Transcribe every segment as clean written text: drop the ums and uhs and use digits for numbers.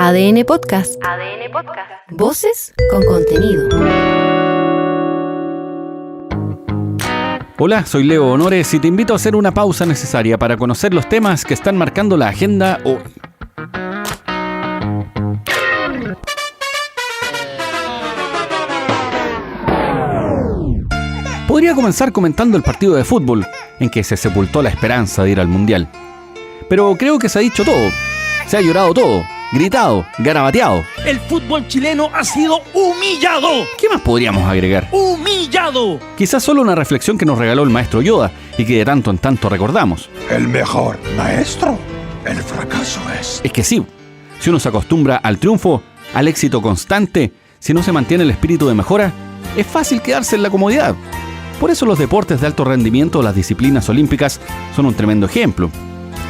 ADN Podcast. ADN Podcast. Voces con contenido. Hola, soy Leo Honores y te invito a hacer una pausa necesaria para conocer los temas que están marcando la agenda hoy. Podría comenzar comentando el partido de fútbol, en que se sepultó la esperanza de ir al Mundial. Pero creo que se ha dicho todo, se ha llorado todo, gritado, garabateado. El fútbol chileno ha sido humillado. ¿Qué más podríamos agregar? ¡Humillado! Quizás solo una reflexión que nos regaló el maestro Yoda y que de tanto en tanto recordamos. El mejor maestro, el fracaso es. Es que sí, si uno se acostumbra al triunfo, al éxito constante, si no se mantiene el espíritu de mejora, es fácil quedarse en la comodidad. Por eso los deportes de alto rendimiento, las disciplinas olímpicas, son un tremendo ejemplo.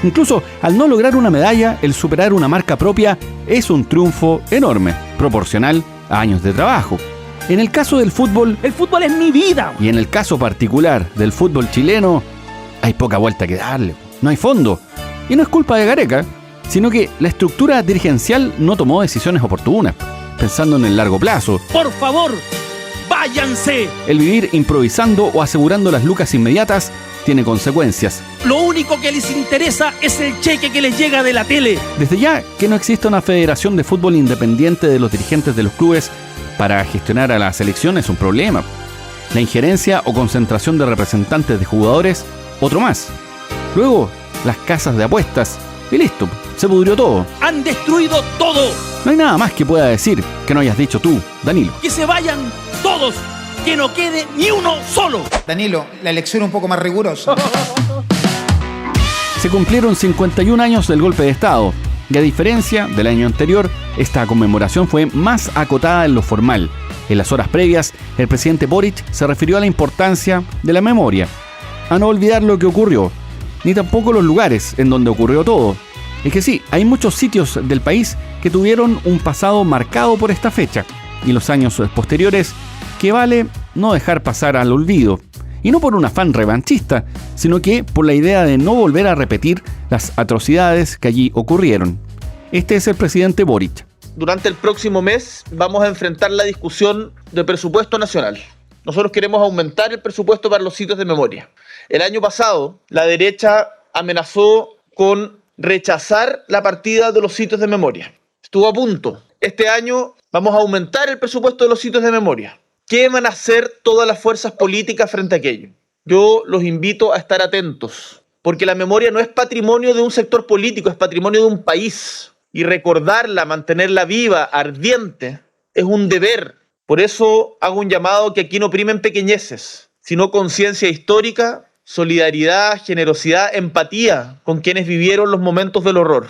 Incluso al no lograr una medalla, el superar una marca propia es un triunfo enorme, proporcional a años de trabajo. En el caso del fútbol, el fútbol es mi vida. Y en el caso particular del fútbol chileno, hay poca vuelta que darle, no hay fondo. Y no es culpa de Gareca, sino que la estructura dirigencial no tomó decisiones oportunas, pensando en el largo plazo. Por favor, váyanse. El vivir improvisando o asegurando las lucas inmediatas tiene consecuencias. Lo único que les interesa es el cheque que les llega de la tele. Desde ya que no exista una federación de fútbol independiente de los dirigentes de los clubes para gestionar a la selección es un problema. La injerencia o concentración de representantes de jugadores, otro más. Luego, las casas de apuestas y listo, se pudrió todo. Han destruido todo. No hay nada más que pueda decir que no hayas dicho tú, Danilo. Que se vayan todos. Que no quede ni uno solo. Danilo, la elección un poco más rigurosa. Se cumplieron 51 años del golpe de Estado, y a diferencia del año anterior, esta conmemoración fue más acotada en lo formal. En las horas previas, el presidente Boric se refirió a la importancia de la memoria, a no olvidar lo que ocurrió, ni tampoco los lugares en donde ocurrió todo. Es que sí, hay muchos sitios del país que tuvieron un pasado marcado por esta fecha, y los años posteriores que vale no dejar pasar al olvido. Y no por un afán revanchista, sino que por la idea de no volver a repetir las atrocidades que allí ocurrieron. Este es el presidente Boric. Durante el próximo mes vamos a enfrentar la discusión del presupuesto nacional. Nosotros queremos aumentar el presupuesto para los sitios de memoria. El año pasado, la derecha amenazó con rechazar la partida de los sitios de memoria. Estuvo a punto. Este año vamos a aumentar el presupuesto de los sitios de memoria. ¿Qué van a hacer todas las fuerzas políticas frente a aquello? Yo los invito a estar atentos, porque la memoria no es patrimonio de un sector político, es patrimonio de un país. Y recordarla, mantenerla viva, ardiente, es un deber. Por eso hago un llamado que aquí no primen pequeñeces, sino conciencia histórica, solidaridad, generosidad, empatía con quienes vivieron los momentos del horror.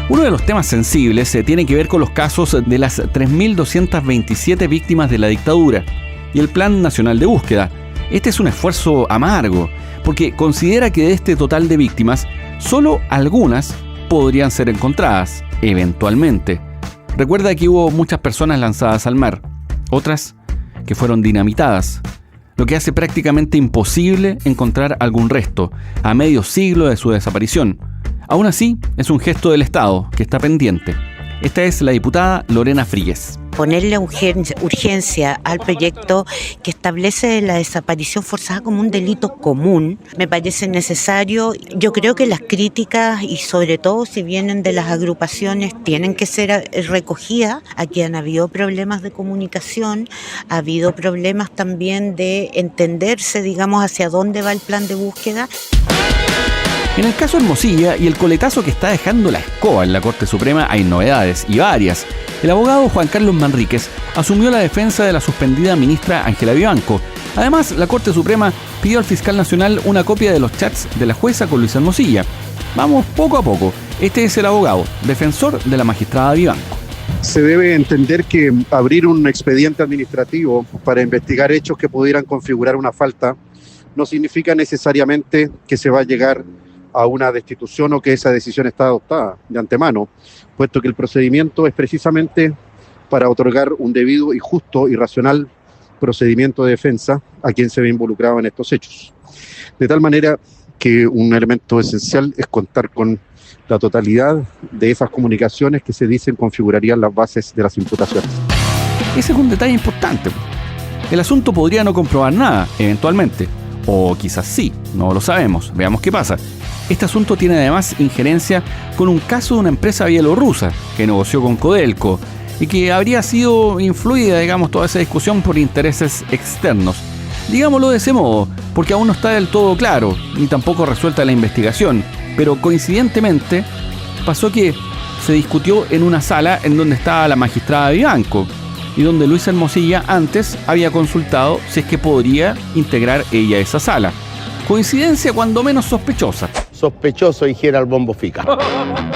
Uno de los temas sensibles tiene que ver con los casos de las 3.227 víctimas de la dictadura y el Plan Nacional de Búsqueda. Este es un esfuerzo amargo, porque considera que de este total de víctimas, solo algunas podrían ser encontradas, eventualmente. Recuerda que hubo muchas personas lanzadas al mar, otras que fueron dinamitadas, lo que hace prácticamente imposible encontrar algún resto, a medio siglo de su desaparición. Aún así, es un gesto del Estado que está pendiente. Esta es la diputada Lorena Fríguez. Ponerle urgencia al proyecto que establece la desaparición forzada como un delito común me parece necesario. Yo creo que las críticas, y sobre todo si vienen de las agrupaciones, tienen que ser recogidas. Aquí han habido problemas de comunicación, ha habido problemas también de entenderse, digamos, hacia dónde va el plan de búsqueda. En el caso Hermosilla y el coletazo que está dejando la escoba en la Corte Suprema hay novedades, y varias. El abogado Juan Carlos Manríquez asumió la defensa de la suspendida ministra Ángela Vivanco. Además, la Corte Suprema pidió al fiscal nacional una copia de los chats de la jueza con Luis Hermosilla. Vamos poco a poco. Este es el abogado, defensor de la magistrada Vivanco. Se debe entender que abrir un expediente administrativo para investigar hechos que pudieran configurar una falta no significa necesariamente que se va a llegar a una destitución o que esa decisión está adoptada de antemano, puesto que el procedimiento es precisamente para otorgar un debido y justo y racional procedimiento de defensa a quien se ve involucrado en estos hechos. De tal manera que un elemento esencial es contar con la totalidad de esas comunicaciones que se dicen configurarían las bases de las imputaciones. Ese es un detalle importante. El asunto podría no comprobar nada, eventualmente. O quizás sí, no lo sabemos. Veamos qué pasa. Este asunto tiene además injerencia con un caso de una empresa bielorrusa que negoció con Codelco y que habría sido influida, toda esa discusión por intereses externos. Digámoslo de ese modo, porque aún no está del todo claro, ni tampoco resuelta la investigación. Pero coincidentemente, pasó que se discutió en una sala en donde estaba la magistrada Vivanco y donde Luis Hermosilla antes había consultado si es que podría integrar ella esa sala. Coincidencia cuando menos sospechosa. Sospechoso, dijera el Bombo Fica.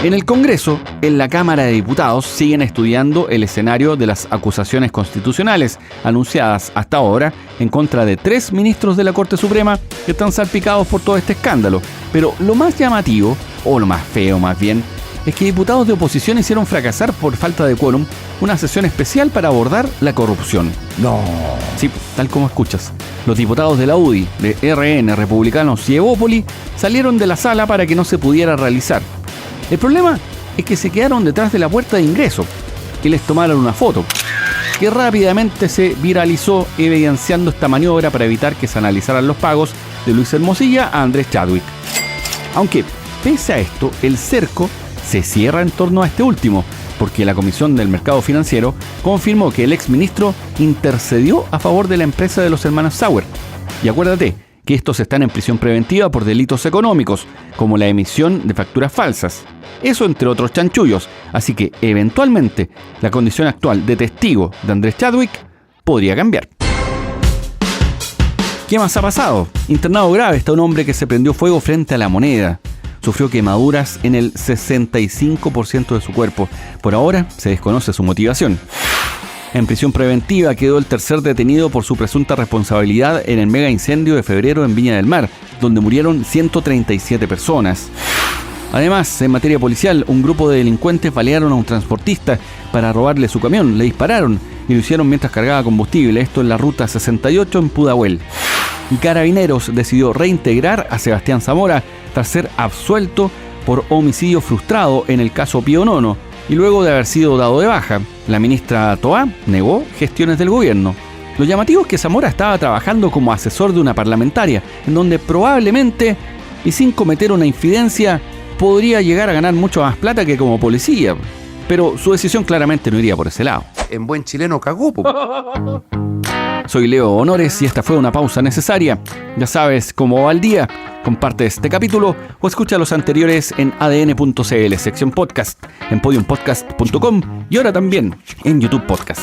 En el Congreso, en la Cámara de Diputados, siguen estudiando el escenario de las acusaciones constitucionales anunciadas hasta ahora en contra de 3 ministros de la Corte Suprema que están salpicados por todo este escándalo. Pero lo más llamativo, o lo más feo más bien, es que diputados de oposición hicieron fracasar por falta de quórum una sesión especial para abordar la corrupción. No. Sí, tal como escuchas. Los diputados de la UDI, de RN, Republicanos y Evópoli salieron de la sala para que no se pudiera realizar. El problema es que se quedaron detrás de la puerta de ingreso y les tomaron una foto, que rápidamente se viralizó evidenciando esta maniobra para evitar que se analizaran los pagos de Luis Hermosilla a Andrés Chadwick. Aunque, pese a esto, el cerco se cierra en torno a este último, porque la Comisión del Mercado Financiero confirmó que el exministro intercedió a favor de la empresa de los hermanos Sauer. Y acuérdate que estos están en prisión preventiva por delitos económicos, como la emisión de facturas falsas. Eso entre otros chanchullos, así que eventualmente la condición actual de testigo de Andrés Chadwick podría cambiar. ¿Qué más ha pasado? Internado grave está un hombre que se prendió fuego frente a La Moneda. Sufrió quemaduras en el 65% de su cuerpo. Por ahora se desconoce su motivación. En prisión preventiva quedó el tercer detenido por su presunta responsabilidad en el mega incendio de febrero en Viña del Mar, donde murieron 137 personas. Además, en materia policial, un grupo de delincuentes balearon a un transportista para robarle su camión. Le dispararon y lo hicieron mientras cargaba combustible. Esto en la ruta 68 en Pudahuel. Y Carabineros decidió reintegrar a Sebastián Zamora tras ser absuelto por homicidio frustrado en el caso Pío Nono, y luego de haber sido dado de baja. La ministra Toá negó gestiones del gobierno. Lo llamativo es que Zamora estaba trabajando como asesor de una parlamentaria, en donde probablemente, y sin cometer una infidencia, podría llegar a ganar mucho más plata que como policía. Pero su decisión claramente no iría por ese lado. En buen chileno cagó, po. Soy Leo Honores y esta fue una pausa necesaria. Ya sabes cómo va el día. Comparte este capítulo o escucha los anteriores en adn.cl, sección podcast, en podiumpodcast.com y ahora también en YouTube Podcast.